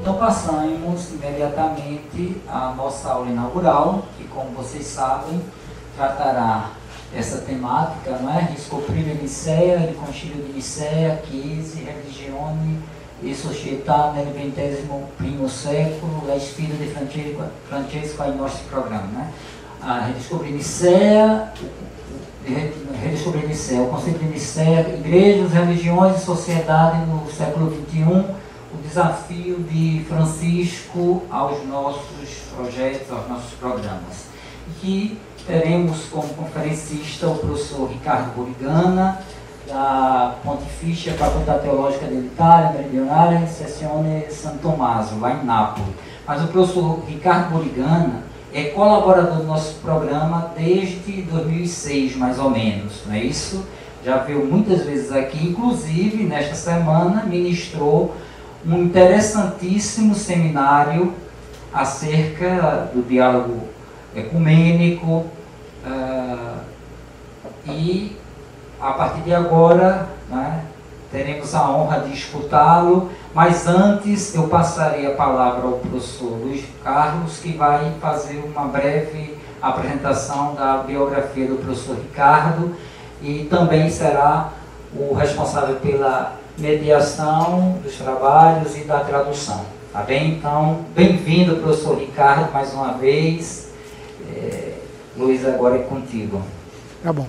Então passamos imediatamente à nossa aula inaugural, que, como vocês sabem, tratará essa temática, não é? Riscoprire Nicea, il Concilio di Nicea, Chiesi, Religioni e Società nel XX secolo, la sfida di Francesco ai nostri programmi. Né? Redescobrir Nicea, o Concílio de Nicea, igrejas, religiões e sociedade no século XXI, o desafio de Francisco aos nossos projetos, aos nossos programas. E teremos como conferencista o professor Ricardo Borigana, da Pontifícia Facoltà Teologica dell'Italia Meridionale, Sezione San Tommaso, lá em Nápoles. Mas o professor Ricardo Borigana é colaborador do nosso programa desde 2006, mais ou menos, não é isso? Já veio muitas vezes aqui, inclusive, nesta semana, ministrou um interessantíssimo seminário acerca do diálogo ecumênico e, a partir de agora, né, teremos a honra de escutá-lo, mas antes eu passarei a palavra ao professor Luiz Carlos, que vai fazer uma breve apresentação da biografia do professor Ricardo e também será o responsável pela mediação dos trabalhos e da tradução. Tá bem? Então, bem-vindo, professor Ricardo, mais uma vez. Luiz, agora é contigo. Tá bom.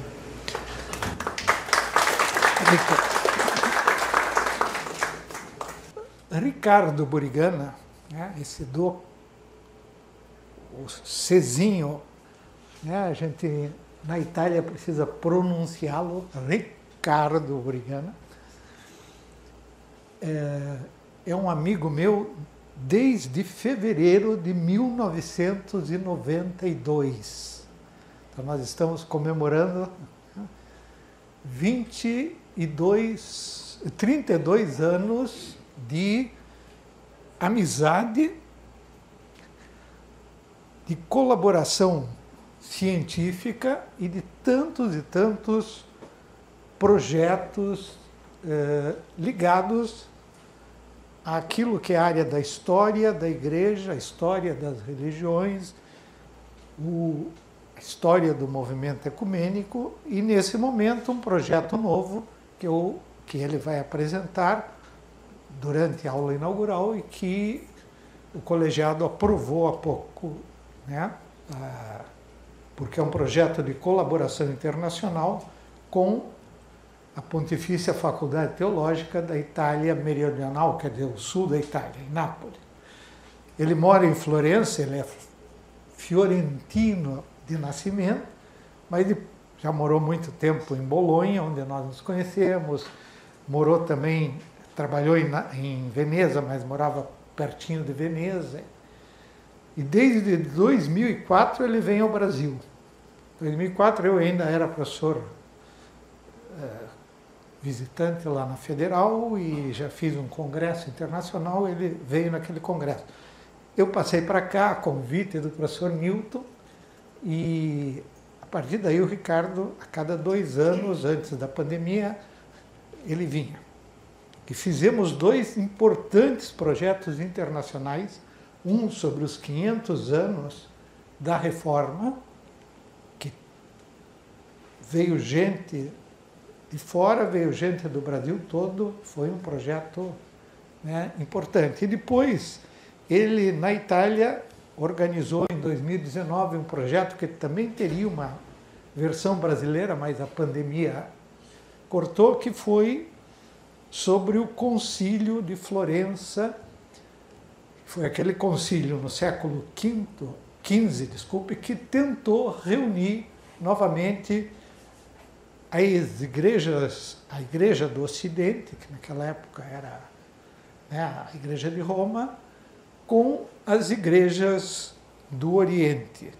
Ricardo Borigana, né, esse o Czinho, né, a gente na Itália precisa pronunciá-lo, Ricardo Borigana, é um amigo meu desde fevereiro de 1992. Então nós estamos comemorando 32 anos de amizade, de colaboração científica e de tantos e tantos projetos ligados àquilo que é a área da história da igreja, a história das religiões, a história do movimento ecumênico e, nesse momento, um projeto novo que ele vai apresentar durante a aula inaugural e que o colegiado aprovou há pouco, né? Porque é um projeto de colaboração internacional com a Pontifícia Faculdade Teológica da Itália Meridional, quer dizer, o sul da Itália, em Nápoles. Ele mora em Florença, ele é fiorentino de nascimento, mas ele já morou muito tempo em Bolonha, onde nós nos conhecemos, morou também, trabalhou em Veneza, mas morava pertinho de Veneza. E desde 2004 ele vem ao Brasil. Em 2004 eu ainda era professor visitante lá na Federal e já fiz um congresso internacional, ele veio naquele congresso. Eu passei para cá a convite do professor Newton e a partir daí o Ricardo, a cada 2 anos, antes da pandemia, ele vinha. E fizemos 2 importantes projetos internacionais, um sobre os 500 anos da Reforma, que veio gente de fora, veio gente do Brasil todo, foi um projeto, né, importante. E depois, ele, na Itália, organizou em 2019 um projeto que também teria uma versão brasileira, mas a pandemia cortou, que foi sobre o Concílio de Florença. Foi aquele concílio no século XV, que tentou reunir novamente as igrejas, a Igreja do Ocidente, que naquela época era, né, a Igreja de Roma, com as igrejas do Oriente,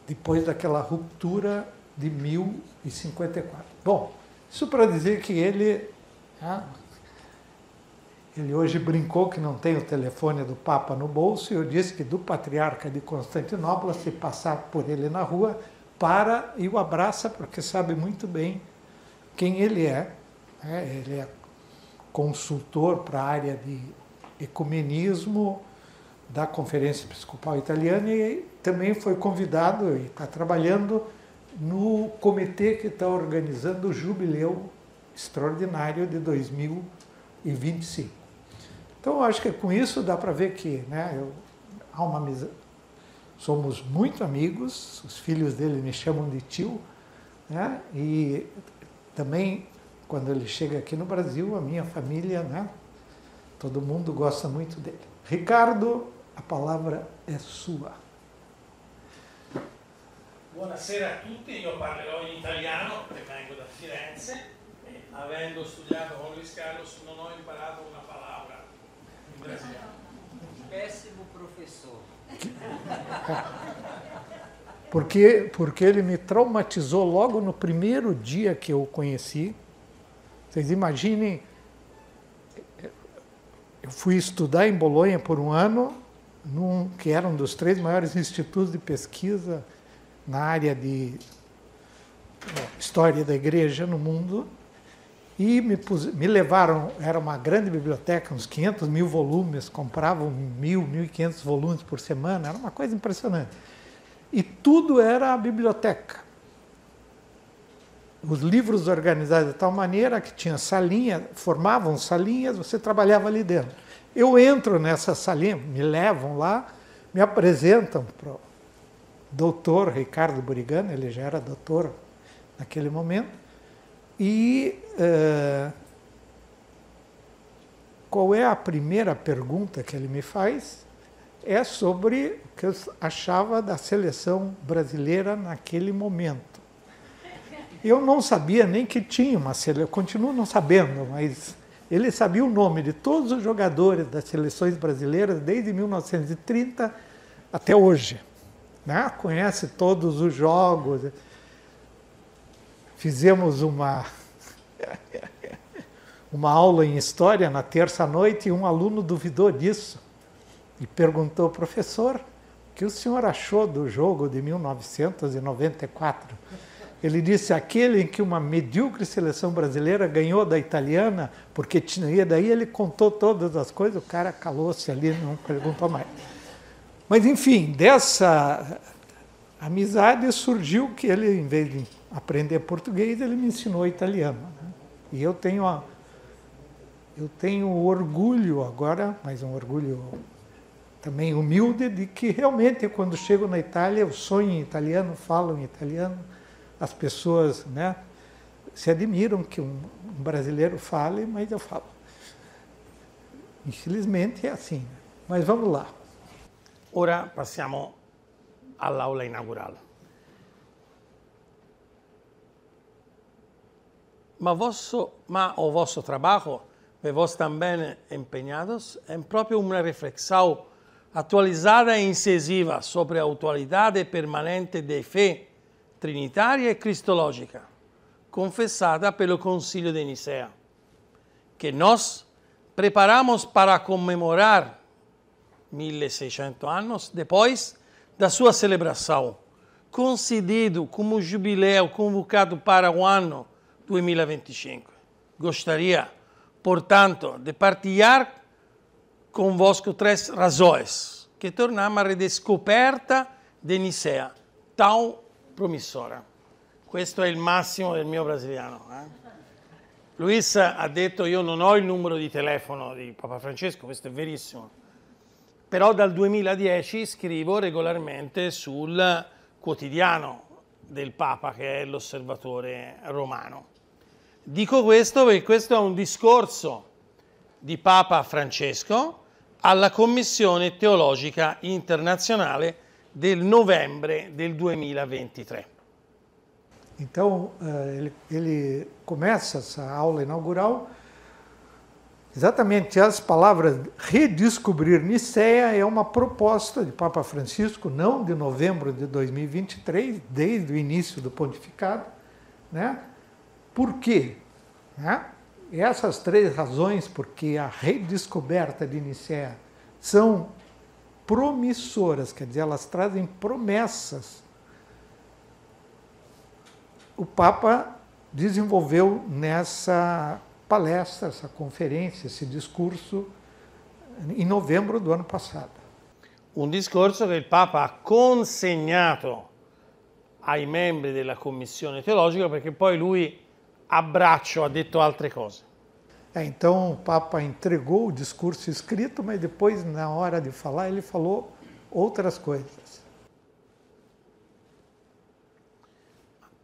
depois daquela ruptura de 1054. Bom, isso para dizer que ele hoje brincou que não tem o telefone do Papa no bolso, e eu disse que do patriarca de Constantinopla, se passar por ele na rua, para e o abraça, porque sabe muito bem quem ele é. Ele é consultor para a área de ecumenismo da Conferência Episcopal Italiana e também foi convidado e está trabalhando no comitê que está organizando o Jubileu Extraordinário de 2025. Então, eu acho que com isso dá para ver que, né, há uma amizade. Somos muito amigos, os filhos dele me chamam de tio, né, e também, quando ele chega aqui no Brasil, a minha família, né, todo mundo gosta muito dele. Ricardo, a palavra è sua. Buonasera a tutti, io parlerò in italiano perché vengo da Firenze e avendo studiato con Luis Carlos non ho imparato una parola in brasiliano. Péssimo professor. Porque ele me traumatizou logo no primeiro dia que eu o conheci. Vocês imaginem, eu fui estudar em Bolonha por um ano, que era um dos 3 maiores institutos de pesquisa na área de história da igreja no mundo, e me levaram, era uma grande biblioteca, uns 500 mil volumes, compravam 1.500 volumes por semana, era uma coisa impressionante. E tudo era a biblioteca. Os livros organizados de tal maneira que tinha salinha, formavam salinhas, você trabalhava ali dentro. Eu entro nessa salinha, me levam lá, me apresentam para o doutor Ricardo Burigano, ele já era doutor naquele momento, e qual é a primeira pergunta que ele me faz? É sobre o que eu achava da seleção brasileira naquele momento. Eu não sabia nem que tinha uma seleção, eu continuo não sabendo, mas ele sabia o nome de todos os jogadores das seleções brasileiras desde 1930 até hoje. Né? Conhece todos os jogos. Fizemos uma aula em história na terça-noite e um aluno duvidou disso e perguntou: professor, o que o senhor achou do jogo de 1994? Ele disse: aquele em que uma medíocre seleção brasileira ganhou da italiana, porque tinha. E daí ele contou todas as coisas, o cara calou-se ali, não perguntou mais. Mas, enfim, dessa amizade surgiu que ele, em vez de aprender português, ele me ensinou italiano. Né? E eu tenho orgulho agora, mas um orgulho também humilde, de que realmente, quando chego na Itália, eu sonho em italiano, falo em italiano. As pessoas, né, se admiram que um brasileiro fale, mas eu falo. Infelizmente é assim. Né? Mas vamos lá. Ora passiamo all'aula inaugurale. O vosso trabalho, vos também empenhados em próprio uma reflexão atualizada e incisiva sobre a atualidade permanente da fé trinitária e cristológica, confessada pelo Concílio de Nicea, que nós preparamos para comemorar 1600 anos depois da sua celebração, concedido como jubileu convocado para o ano 2025. Gostaria, portanto, de partilhar convosco 3 razões que tornam a redescoperta de Nicea tão promissora. Questo è il massimo del mio brasiliano. Luis ha detto: io non ho il numero di telefono di Papa Francesco, questo è verissimo, però dal 2010 scrivo regolarmente sul quotidiano del Papa, che è l'Osservatore Romano. Dico questo perché questo è un discorso di Papa Francesco alla Commissione Teologica Internazionale del novembre del 2023. Então, ele começa essa aula inaugural exatamente as palavras redescobrir Nicéia é uma proposta de Papa Francisco, não de novembro de 2023, desde o início do pontificado, né? Por quê? Né? E essas 3 razões, porque a redescoberta de Nicéia são promissoras, quer dizer, elas trazem promessas. O Papa desenvolveu nessa palestra, essa conferência, esse discurso em novembro do ano passado. Un discorso che il Papa ha consegnato ai membri della commissione teologica, perché poi lui a braccio ha detto altre cose. Então o Papa entregou o discurso escrito, mas depois, na hora de falar, ele falou outras coisas.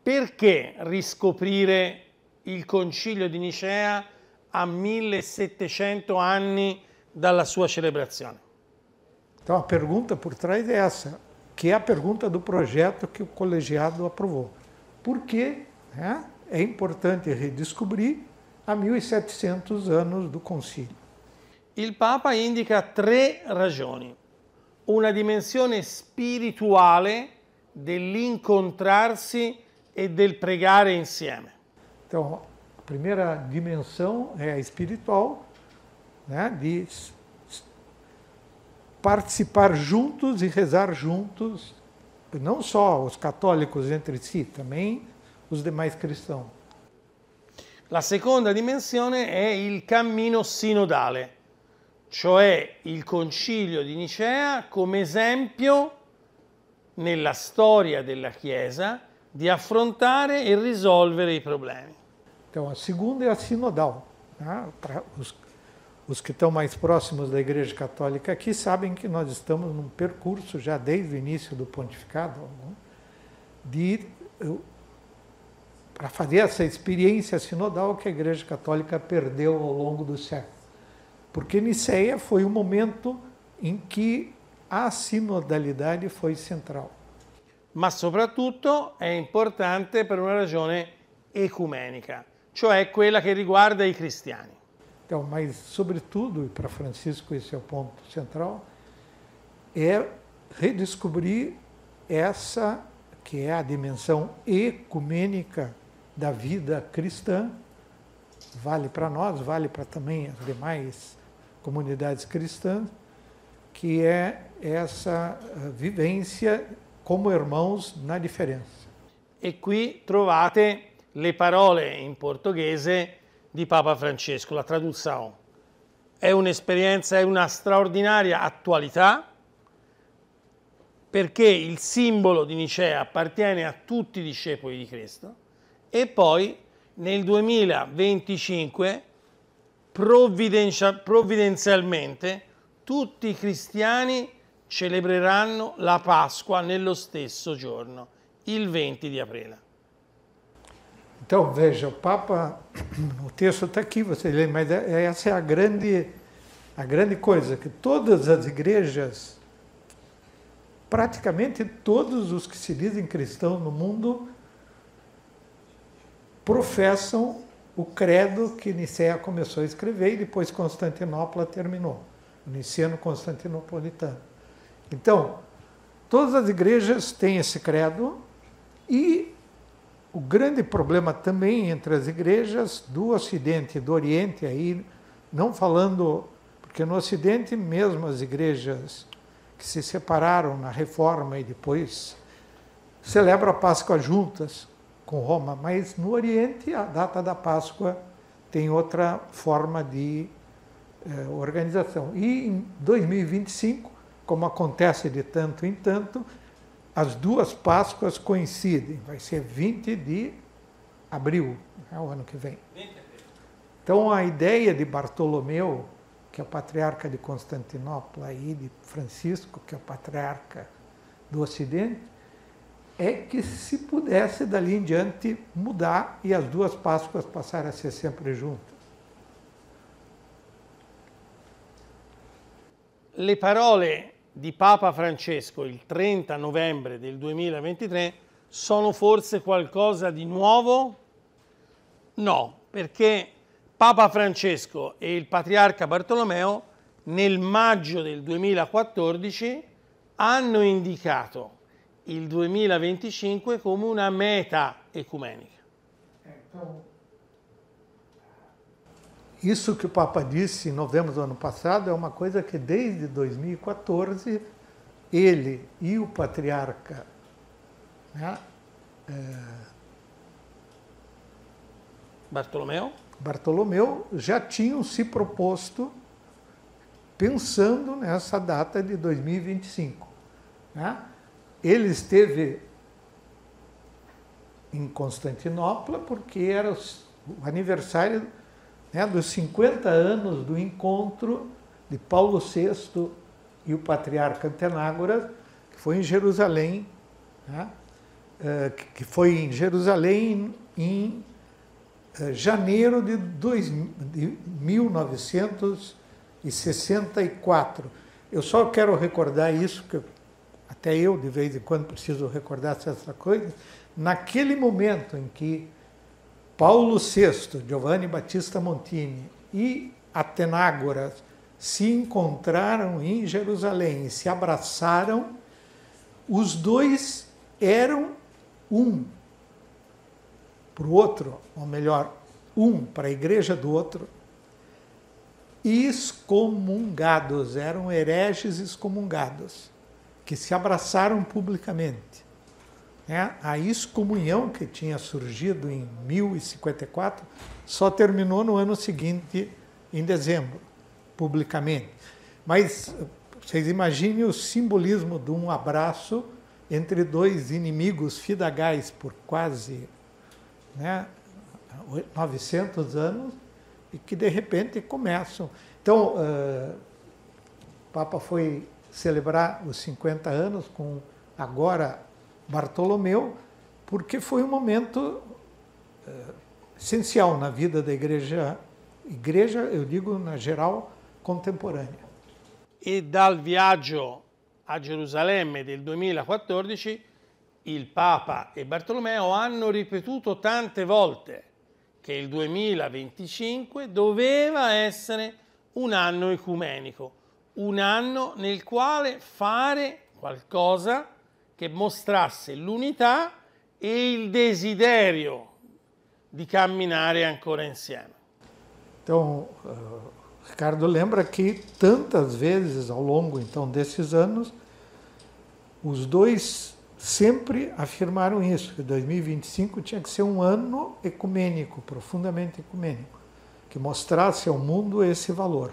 Perché riscoprire il Concilio di Nicea a 1700 anni dalla sua celebrazione? Então a pergunta por trás é essa, que é a pergunta do projeto que o colegiado aprovou. Por que, né, é importante redescobrir a 1700 anos do concílio? Il Papa indica 3 ragioni. Una dimensione spirituale dell'incontrarsi e del pregare insieme. Então, a primeira dimensão é a espiritual, né, de participar juntos e rezar juntos, não só os católicos entre si, também os demais cristãos. La seconda dimensione è il cammino sinodale, cioè il Concilio di Nicea come esempio nella storia della Chiesa di affrontare e risolvere i problemi. Então, a segunda é a sinodal. Né? Para os que estão mais próximos da Igreja Católica aqui sabem que nós estamos num percurso, já desde o início do pontificado, né? Para fazer essa experiência sinodal que a Igreja Católica perdeu ao longo do século. Porque Niceia foi o momento em que a sinodalidade foi central. Ma soprattutto è importante per una ragione ecumenica, cioè quella che riguarda i cristiani. Então, mas sobretudo, e para Francisco esse é o ponto central, é redescobrir essa que é a dimensão ecumênica da vida cristã, vale para nós, vale para também as demais comunidades cristãs, que é essa vivência como irmãos na differenza. E qui trovate le parole in portoghese di Papa Francesco, la traduzione. È un'esperienza, è una straordinaria attualità, perché il simbolo di Nicea appartiene a tutti i discepoli di Cristo e poi nel 2025 provvidenzialmente tutti i cristiani celebreranno la Pasqua nello stesso giorno, il 20 di aprile. Então, veja, o Papa, o texto está aqui, você lê, mas essa é a grande coisa, que todas as igrejas, praticamente todos os que se dizem cristãos no mundo, professam o credo que Nicéia começou a escrever e depois Constantinopla terminou, o niceno constantinopolitano. Então, todas as igrejas têm esse credo e o grande problema também entre as igrejas do Ocidente e do Oriente, aí não falando, porque no Ocidente mesmo as igrejas que se separaram na Reforma e depois celebram a Páscoa juntas com Roma, mas no Oriente a data da Páscoa tem outra forma de organização. E em 2025, como acontece de tanto em tanto, as duas Páscoas coincidem, vai ser 20 de abril, é o ano que vem. Então a ideia de Bartolomeu, que é o patriarca de Constantinopla, e de Francisco, que é o patriarca do Ocidente, é que se pudesse dali em diante mudar e as duas Páscoas passarem a ser sempre juntas. Le parole di Papa Francesco il 30 novembre del 2023 sono forse qualcosa di nuovo? No, perché Papa Francesco e il Patriarca Bartolomeo nel maggio del 2014 hanno indicato il 2025 come una meta ecumenica. Então, isso que o Papa disse em novembro do ano passado é uma coisa que desde 2014 ele e o patriarca, né, Bartolomeo Bartolomeu já tinham se proposto pensando nessa data de 2025. Né? Ele esteve em Constantinopla porque era o aniversário, né, dos 50 anos do encontro de Paulo VI e o patriarca Antenágoras, que foi em Jerusalém, né, que foi em Jerusalém em janeiro de 1964. Eu só quero recordar isso, que até eu, de vez em quando, preciso recordar essa coisa. Naquele momento em que Paulo VI, Giovanni Battista Montini e Atenágoras se encontraram em Jerusalém e se abraçaram, os dois eram um para o outro, ou melhor, um para a igreja do outro, excomungados, eram hereges excomungados, que se abraçaram publicamente. A excomunhão que tinha surgido em 1054 só terminou no ano seguinte, em dezembro, publicamente. Mas vocês imaginem o simbolismo de um abraço entre dois inimigos fidagais por quase 900 anos e que de repente começam. Então, o Papa foi celebrar os 50 anos com agora Bartolomeu, porque foi um momento essencial na vida da igreja, eu digo na geral, contemporanea. E dal viaggio a Gerusalemme del 2014 il Papa e Bartolomeo hanno ripetuto tante volte che il 2025 doveva essere un anno ecumenico, un anno nel quale fare qualcosa che mostrasse l'unità e il desiderio di camminare ancora insieme. Então, Ricardo lembra que tantas vezes ao longo então desses anos, os dois sempre afirmaram isso, que 2025 tinha que ser um ano ecumênico, profundamente ecumênico, que mostrasse ao mundo esse valor.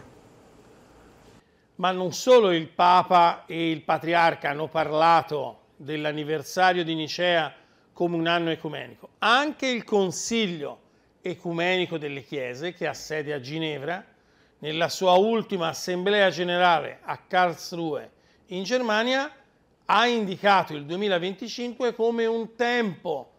Ma non solo il Papa e il Patriarca hanno parlato dell'anniversario di Nicea come un anno ecumenico, anche il Consiglio Ecumenico delle Chiese, che ha sede a Ginevra, nella sua ultima assemblea generale a Karlsruhe in Germania, ha indicato il 2025 come un tempo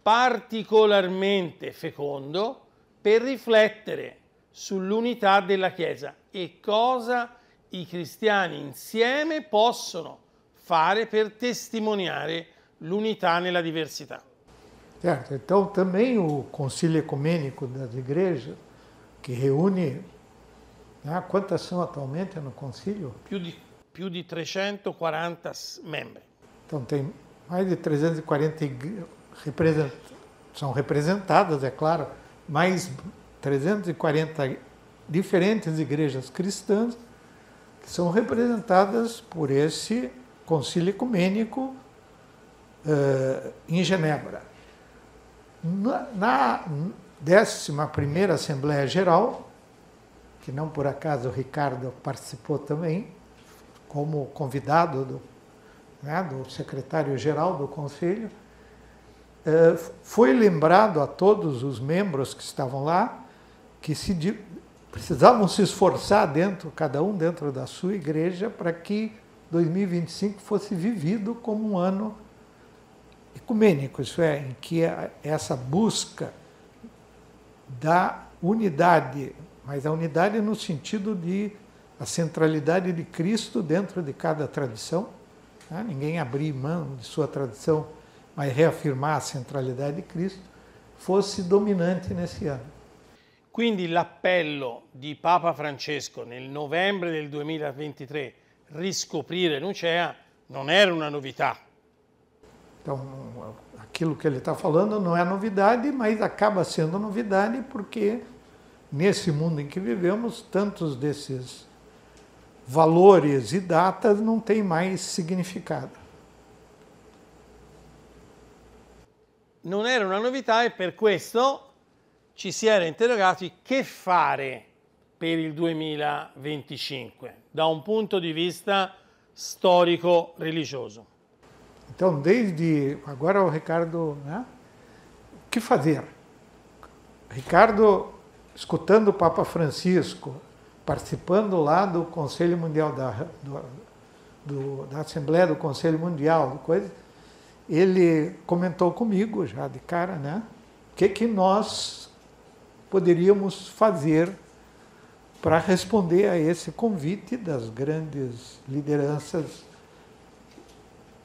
particolarmente fecondo per riflettere sull'unità della Chiesa e cosa i cristiani insieme possono fare per testimoniare l'unità nella diversità. Certo, então também o Concílio Ecumênico das Igrejas, que reúne, quantas são atualmente no concílio? Più di 340 membri. Então tem mais de 340 são representadas, é claro, mais 340 diferentes igrejas cristãs que são representadas por esse Concílio Ecumênico em Genebra. Na 11ª Assembleia Geral, que não por acaso o Ricardo participou também, como convidado do secretário-geral do Conselho, foi lembrado a todos os membros que estavam lá que precisavam se esforçar cada um dentro da sua igreja, para que 2025 fosse vivido como um ano ecumênico, isso é, em que essa busca da unidade, mas a unidade no sentido de a centralidade de Cristo dentro de cada tradição, ninguém abrir mão de sua tradição, mas reafirmar a centralidade de Cristo, fosse dominante nesse ano. Quindi l'appello di Papa Francesco nel novembre del 2023, riscoprire Nicea, non era una novità. Então, aquilo que ele está falando não é novidade, mas acaba sendo novidade porque nesse mundo em que vivemos, tantos desses valores e datas não têm mais significado. Non era una novità e per questo ci si era interrogati che fare per il 2025, da un punto di vista storico-religioso? Então, desde agora o Ricardo, né? O que fazer? Ricardo, escutando o Papa Francisco, participando lá do Conselho Mundial, da Assembleia do Conselho Mundial, ele comentou comigo já de cara, né? O que nós poderíamos fazer para responder a esse convite das grandes lideranças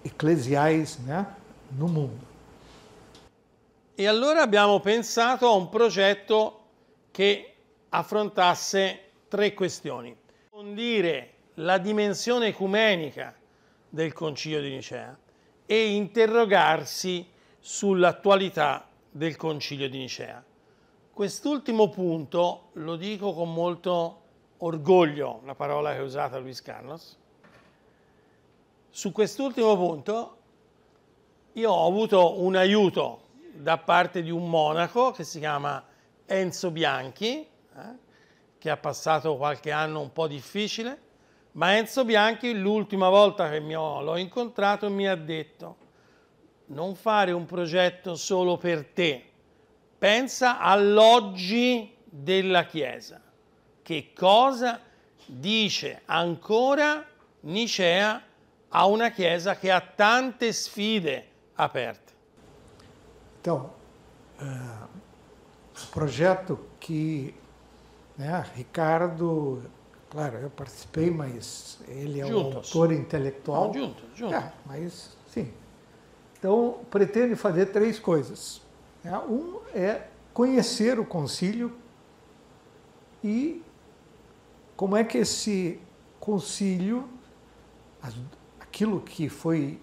eclesiais, né, no mundo. E allora abbiamo pensato a un progetto che affrontasse 3 questioni. Approfondire la dimensione ecumenica del Concilio di Nicea e interrogarsi sull'attualità del Concilio di Nicea. Quest'ultimo punto lo dico con molto orgoglio, la parola che ha usato Luis Carlos. Su quest'ultimo punto io ho avuto un aiuto da parte di un monaco che si chiama Enzo Bianchi, che ha passato qualche anno un po' difficile, ma Enzo Bianchi l'ultima volta che l'ho incontrato mi ha detto: non fare un progetto solo per te, pensa all'oggi della Chiesa. Che cosa dice ancora Nicea a una Chiesa che ha tante sfide aperte? Então, o projeto que, né, Ricardo, claro, eu participei, mas ele é o autor intelectual. Não, junto. Mas, sim. Então, pretende fazer 3 coisas. Um é conhecer o concílio e como é que esse concílio, aquilo que foi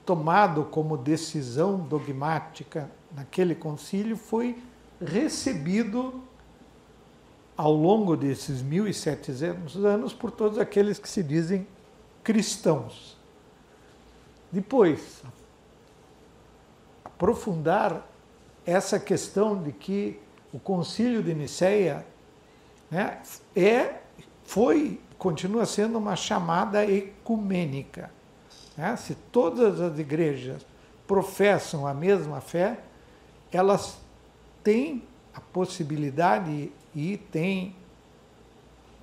tomado como decisão dogmática naquele concílio, foi recebido ao longo desses 1.700 anos por todos aqueles que se dizem cristãos. Depois, aprofundar essa questão de que o Concílio de Nicéia, né, continua sendo uma chamada ecumênica. Né? Se todas as igrejas professam a mesma fé, elas têm a possibilidade e têm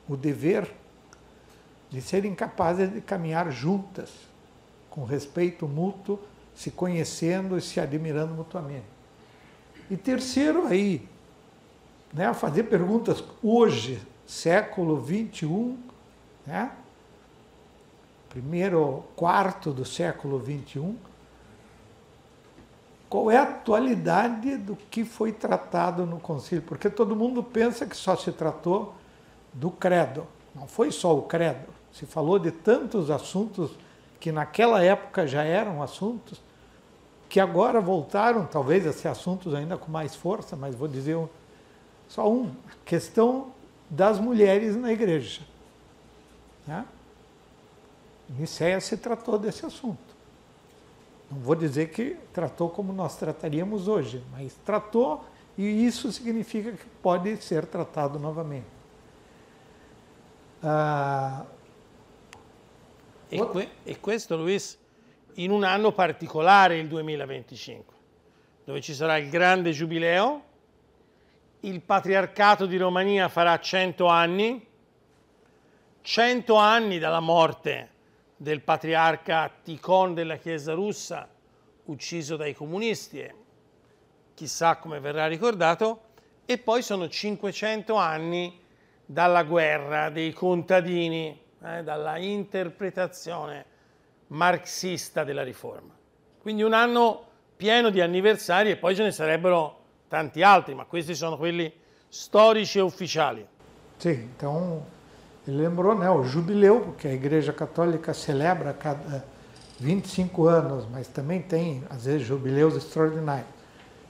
o dever de serem capazes de caminhar juntas, com respeito mútuo, se conhecendo e se admirando mutuamente. E terceiro aí, né, fazer perguntas hoje, século XXI, né, primeiro quarto do século XXI, qual é a atualidade do que foi tratado no concílio? Porque todo mundo pensa que só se tratou do credo. Não foi só o credo. Se falou de tantos assuntos que naquela época já eram assuntos, que agora voltaram, talvez, a ser assuntos ainda com mais força, mas vou dizer só a questão das mulheres na igreja. Né? Nicéia se tratou desse assunto. Não vou dizer que tratou como nós trataríamos hoje, mas tratou, e isso significa que pode ser tratado novamente. E questo, Luis, in un anno particolare, il 2025, dove ci sarà il grande giubileo, il Patriarcato di Romania farà 100 anni, 100 anni dalla morte del patriarca Tikhon della Chiesa russa, ucciso dai comunisti, e chissà come verrà ricordato, e poi sono 500 anni dalla guerra dei contadini, dalla interpretazione marxista della riforma. Quindi un anno pieno di anniversari, e poi ce ne sarebbero tanti altri, ma questi sono quelli storici e ufficiali. Sim, então ele lembrou, né, o jubileu, porque a Igreja Católica celebra a cada 25 anos, mas também tem, às vezes, jubileus extraordinários.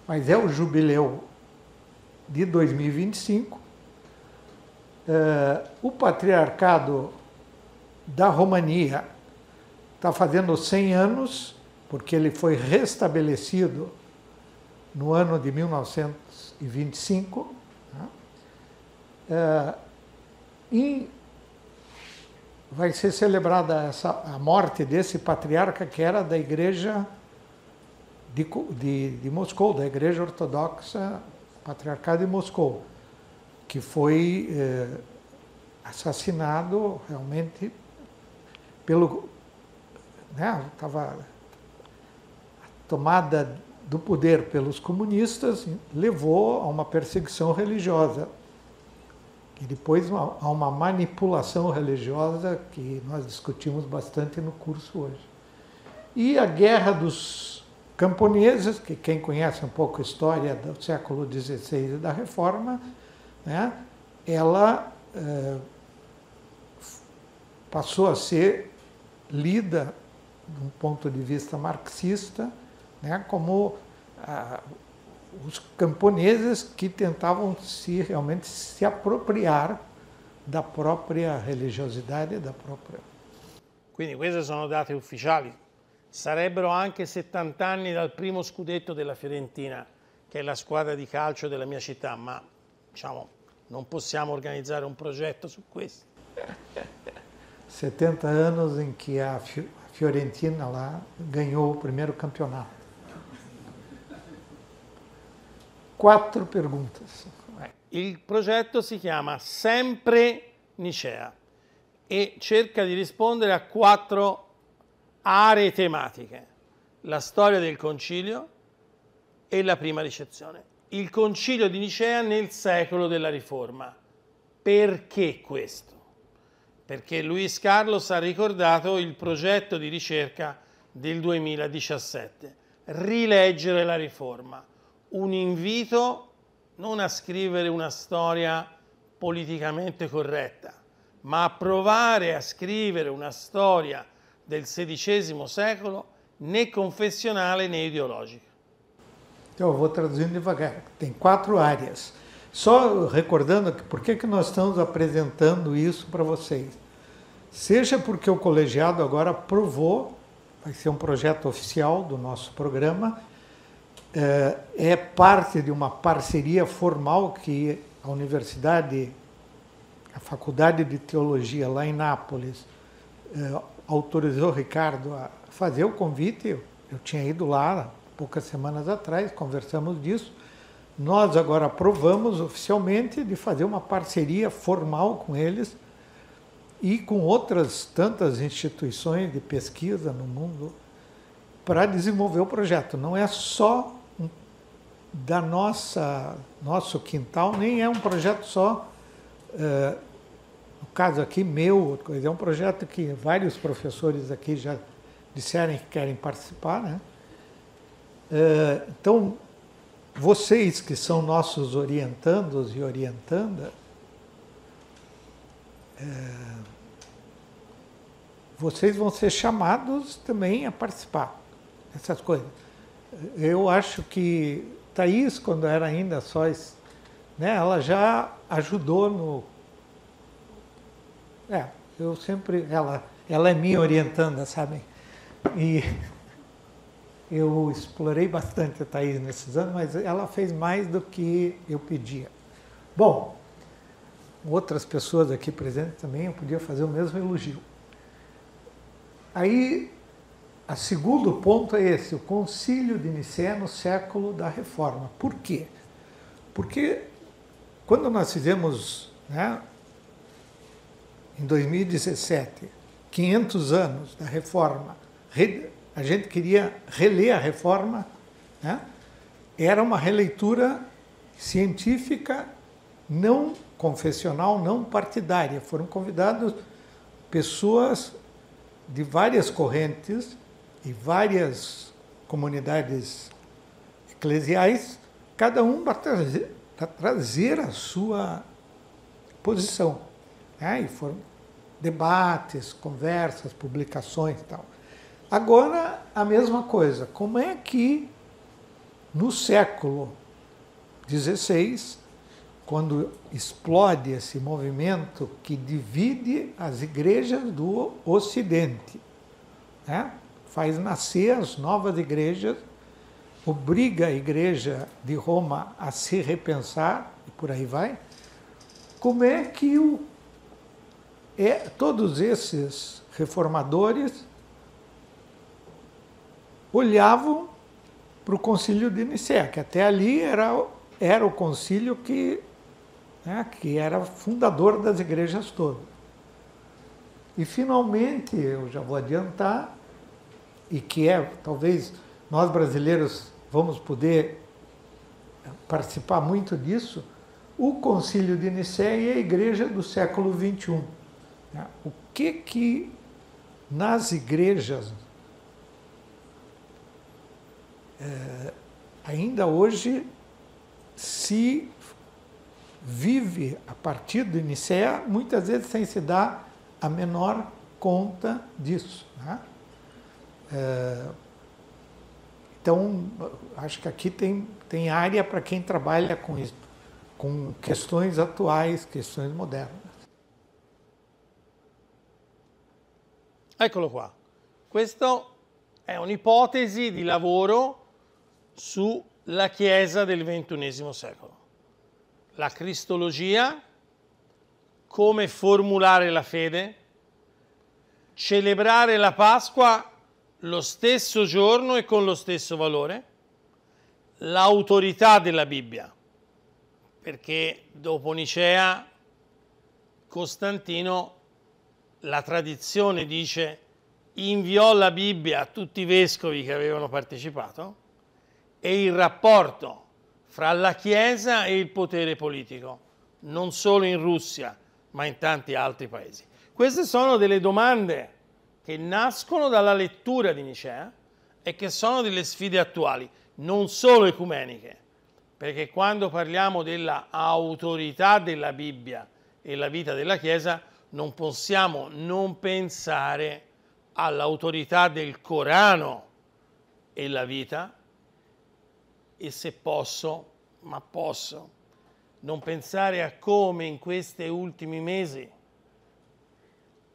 Mas é o jubileu de 2025. O Patriarcado da Romania está fazendo 100 anos, porque ele foi restabelecido no ano de 1925, né? E vai ser celebrada a morte desse patriarca que era da igreja de Moscou, da igreja ortodoxa patriarcado de Moscou, que foi assassinado realmente pelo... Estava a tomada do poder pelos comunistas, levou a uma perseguição religiosa. E depois a uma manipulação religiosa que nós discutimos bastante no curso hoje. E a Guerra dos Camponeses, que quem conhece um pouco a história do século XVI e da Reforma, né, ela passou a ser lida, de um ponto de vista marxista, né, como os camponeses que tentavam realmente se apropriar da própria religiosidade, da própria... Quindi queste sono date ufficiali. Sarebbero anche 70 anni dal primo scudetto della Fiorentina, che è la squadra di calcio della mia città, ma diciamo non possiamo organizzare un progetto su questo. 70 anos em que a Fiorentina lá ganhou o primeiro campeonato. 4 perguntas. Il progetto si chiama Sempre Nicea e cerca di rispondere a 4 aree tematiche: la storia del concilio e la prima ricezione. Il concilio di Nicea nel secolo della Riforma. Perché questo? Perché Luis Carlos ha ricordato il progetto di ricerca del 2017, rileggere la Riforma. Un invito non a scrivere una storia politicamente corretta, ma a provare a scrivere una storia del XVI secolo né confessionale né ideologica. Então, eu vou traduzindo devagar. Tem 4 áreas. Só recordando que por que nós estamos apresentando isso para vocês. Seja porque o colegiado agora aprovou, vai ser um projeto oficial do nosso programa, é parte de uma parceria formal que a universidade, a Faculdade de Teologia lá em Nápoles, autorizou o Ricardo a fazer o convite. Eu tinha ido lá poucas semanas atrás, conversamos disso. Nós agora aprovamos oficialmente de fazer uma parceria formal com eles e com outras tantas instituições de pesquisa no mundo para desenvolver o projeto. Não é só da nosso quintal, nem é um projeto só, no caso aqui meu, é um projeto que vários professores aqui já disseram que querem participar, né? Então, vocês que são nossos orientandos e orientandas, vocês vão ser chamados também a participar dessas coisas. Eu acho que Thaís, quando era ainda só, né, ela já ajudou no... eu sempre... Ela é minha orientanda, sabe? E eu explorei bastante a Thaís nesses anos, mas ela fez mais do que eu pedia. Bom, outras pessoas aqui presentes também eu podia fazer o mesmo elogio. Aí, o segundo ponto é esse, o Concílio de Nicéia no século da Reforma. Por quê? Porque quando nós fizemos, né, em 2017, 500 anos da Reforma, a gente queria reler a Reforma, né? Era uma releitura científica, não confessional, não partidária. Foram convidados pessoas de várias correntes e várias comunidades eclesiais, cada um para trazer a sua posição. Né? E foram debates, conversas, publicações e tal. Agora, a mesma coisa. Como é que, no século XVI, quando explode esse movimento que divide as igrejas do Ocidente, né? Faz nascer as novas igrejas obriga a Igreja de Roma a se repensar, e por aí vai, como é que todos esses reformadores olhavam para o concílio de Nicéia, que até ali era o concílio que era fundador das igrejas todas. E finalmente, eu já vou adiantar, e que talvez nós brasileiros vamos poder participar muito disso, o concílio de Nicéia e a igreja do século XXI. O que nas igrejas ainda hoje se vive a partir de Nicéia, muitas vezes sem se dar a menor conta disso, né? Então, acho que aqui tem área para quem trabalha com isso, com questões atuais, questões modernas. Eccolo qua. Questa è un'ipotesi di lavoro sulla Chiesa del XXI secolo. La cristologia, come formulare la fede, celebrare la Pasqua lo stesso giorno e con lo stesso valore, l'autorità della Bibbia, perché dopo Nicea Costantino, la tradizione dice, inviò la Bibbia a tutti i vescovi che avevano partecipato, e il rapporto fra la Chiesa e il potere politico, non solo in Russia, ma in tanti altri paesi. Queste sono delle domande che nascono dalla lettura di Nicea e che sono delle sfide attuali, non solo ecumeniche, perché quando parliamo della autorità della Bibbia e la vita della Chiesa non possiamo non pensare all'autorità del Corano e la vita, e se posso non pensare a come in questi ultimi mesi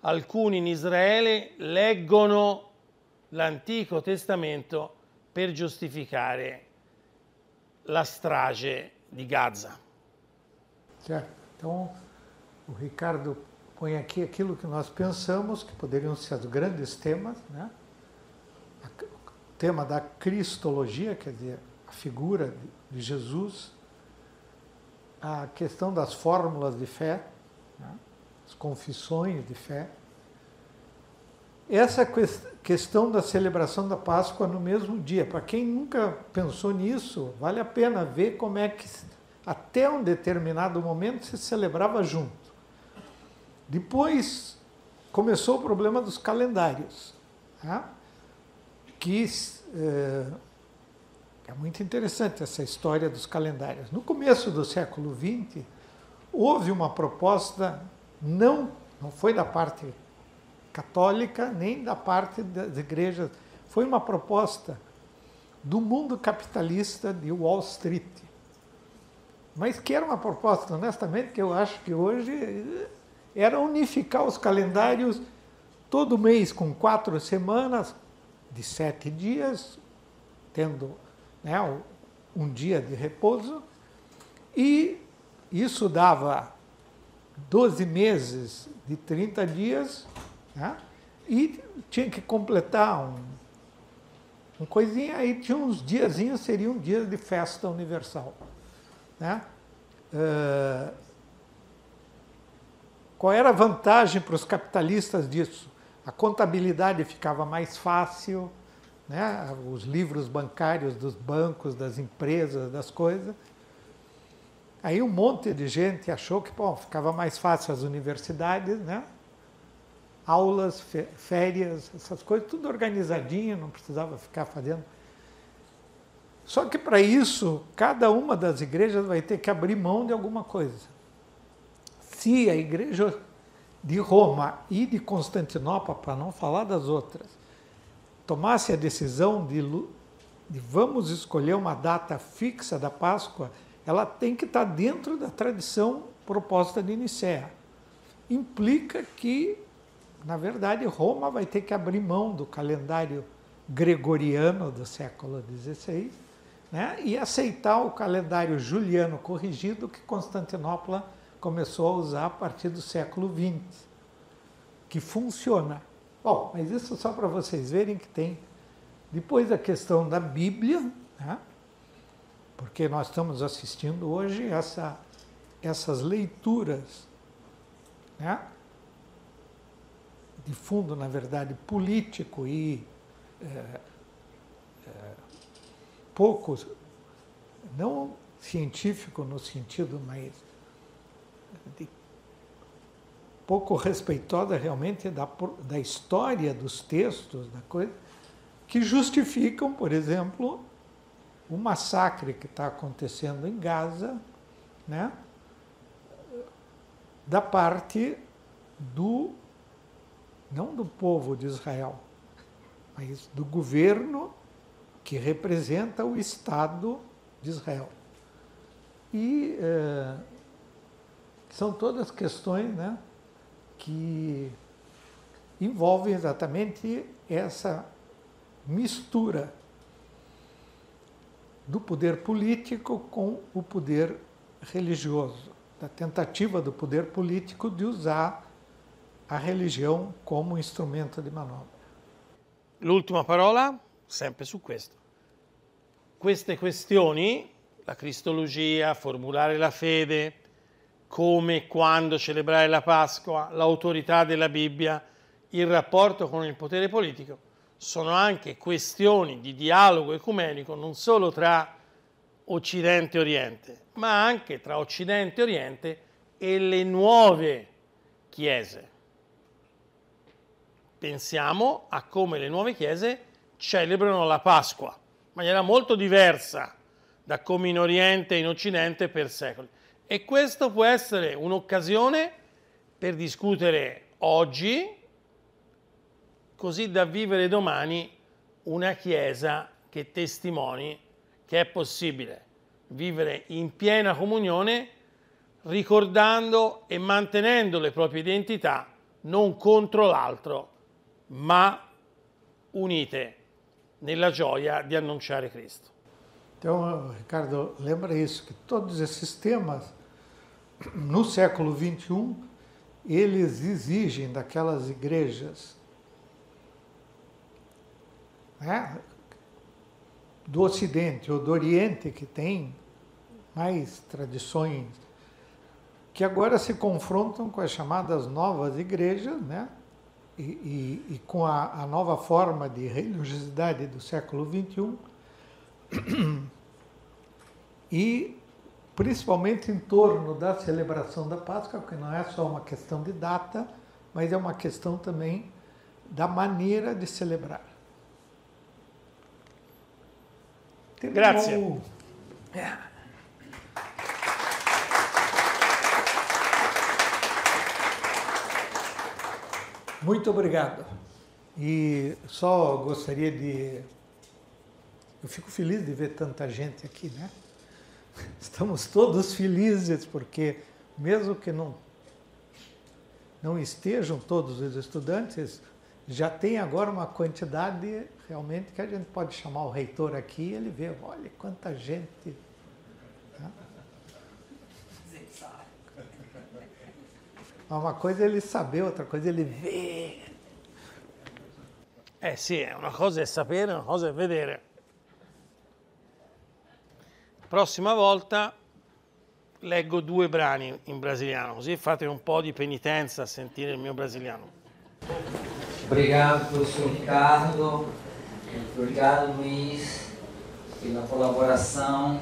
alcuni in Israele leggono l'Antico Testamento per giustificare la strage di Gaza. Certo. Então, o Ricardo põe aqui aquilo que nós pensamos que poderiam ser os grandes temas, né? O tema da cristologia, quer dizer, a figura de Jesus, a questão das fórmulas de fé, né? As confissões de fé, essa questão da celebração da Páscoa no mesmo dia. Para quem nunca pensou nisso, vale a pena ver como é que até um determinado momento se celebrava junto. Depois começou o problema dos calendários, né? Que é muito interessante essa história dos calendários. No começo do século XX, houve uma proposta, não foi da parte católica, nem da parte das igrejas, foi uma proposta do mundo capitalista de Wall Street. Mas que era uma proposta, honestamente, que eu acho que hoje era unificar os calendários todo mês com 4 semanas, de 7 dias, tendo, né, um dia de repouso, e isso dava 12 meses de 30 dias, né, e tinha que completar um coisinha, aí tinha uns diazinhos, seriam dias de festa universal, né? Qual era a vantagem para os capitalistas disso? A contabilidade ficava mais fácil, né? Os livros bancários dos bancos, das empresas, das coisas. Aí um monte de gente achou que ficava mais fácil as universidades, né? Aulas, férias, essas coisas, tudo organizadinho, não precisava ficar fazendo. Só que para isso, cada uma das igrejas vai ter que abrir mão de alguma coisa. Se a igreja de Roma e de Constantinopla, para não falar das outras, tomasse a decisão de vamos escolher uma data fixa da Páscoa, ela tem que estar dentro da tradição proposta de Nicéia. Implica que, na verdade, Roma vai ter que abrir mão do calendário gregoriano do século XVI né, e aceitar o calendário juliano corrigido que Constantinopla começou a usar a partir do século XX, que funciona. Bom, mas isso só para vocês verem que tem, depois a questão da Bíblia, né, porque nós estamos assistindo hoje essas leituras, né, de fundo, na verdade, político e pouco, não científico no sentido, mas pouco respeitosa realmente da história dos textos, da coisa, que justificam, por exemplo, o massacre que está acontecendo em Gaza, né, da parte não do povo de Israel, mas do governo que representa o Estado de Israel. E são todas questões, né, que envolvem exatamente essa mistura do poder político com o poder religioso, da tentativa do poder político de usar a religião como instrumento di manovra. L'ultima parola, sempre su questo. Queste questioni, la cristologia, formulare la fede, come e quando celebrare la Pasqua, l'autorità della Bibbia, il rapporto con il potere politico, sono anche questioni di dialogo ecumenico non solo tra Occidente e Oriente, ma anche tra Occidente e Oriente e le nuove chiese. Pensiamo a come le nuove chiese celebrano la Pasqua, in maniera molto diversa da come in Oriente e in Occidente per secoli. E questo può essere un'occasione per discutere oggi, così da vivere domani una Chiesa che testimoni che è possibile vivere in piena comunione, ricordando e mantenendo le proprie identità, non contro l'altro, ma unite nella gioia di annunciare Cristo. Então, Ricardo, lembra isso, que todos esses temas, no século XXI, eles exigem daquelas igrejas, né, do Ocidente ou do Oriente, que tem mais tradições, que agora se confrontam com as chamadas novas igrejas, né, e com a nova forma de religiosidade do século XXI, e principalmente em torno da celebração da Páscoa, que não é só uma questão de data, mas é uma questão também da maneira de celebrar. Grazie. Muito obrigado. E só gostaria de... Eu fico feliz de ver tanta gente aqui, né? Estamos todos felizes, porque mesmo que não estejam todos os estudantes, já tem agora uma quantidade realmente que a gente pode chamar o reitor aqui e ele vê, olha quanta gente. Né? Uma coisa é ele saber, outra coisa é ele ver. Sì, una cosa è sapere, una cosa è vedere. Prossima volta leggo 2 brani in brasiliano, così fate un po' di penitenza a sentire il mio brasiliano. Obrigado, professor Ricardo. Obrigado, Luiz, pela colaboração.